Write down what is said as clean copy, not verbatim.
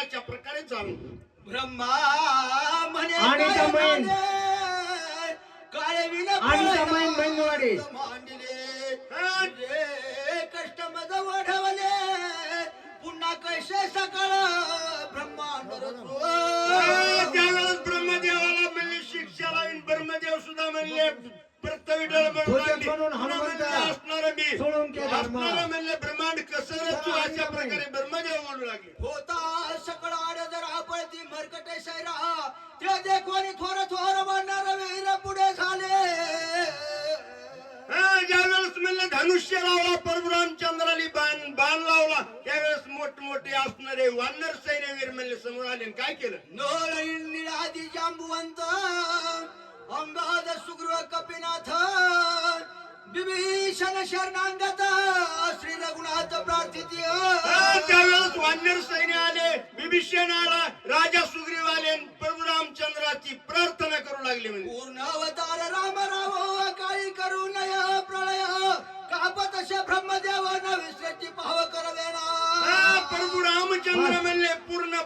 अशा प्रकारे चालू. ब्रह्मा म्हणे आणि काय तमैन. माने, काळे विन आणि तमैन बैंगवाडी. मांडले रे कष्ट मज वाढवले पुन्हा कैसे सकाळ ब्रह्मांड रचू. त्यावेळेस ब्रह्मदेवाला म्हणले शिक्षा लावून. ब्रह्मदेव सुद्धा म्हणले प्रत्यविडल भोजन म्हणून हनुमंत असणार मी सोडून के धर्म. असणार म्हणले ब्रह्मांड कसं रचू अशा प्रकारे ब्रह्मदेव म्हणू लागले. होता सकळ आड जर आपळती मरकटे शैरा ते देखवानी थोर थोर मानणार वीर पुढे झाले. ज्यावेळेस म्हणले धनुष्य लावला परशुरामचंद्राली बाण लावला त्यावेळेस मोठमोठे असणारे वानर सैन्यवीर म्हणले समोर आले आणि काय केलं. नळ निळादी जांबुवंत अंगाद सुग्रीव कपिनाथ विभीषण शरणांगत श्री रघुनाथ प्रार्थित. त्यावेळेस वानर सैन्य आले विभीषण आला राजा सुग्रीव आले परशुरामचंद्राची प्रार्थना करू लागले. म्हणजे पूर्ण अवतार राम राव काळी करू नय प्रलय कापत शे ब्रह्मदेव न विसरती पाव करवेना. परशुरामचंद्र म्हणले पूर्ण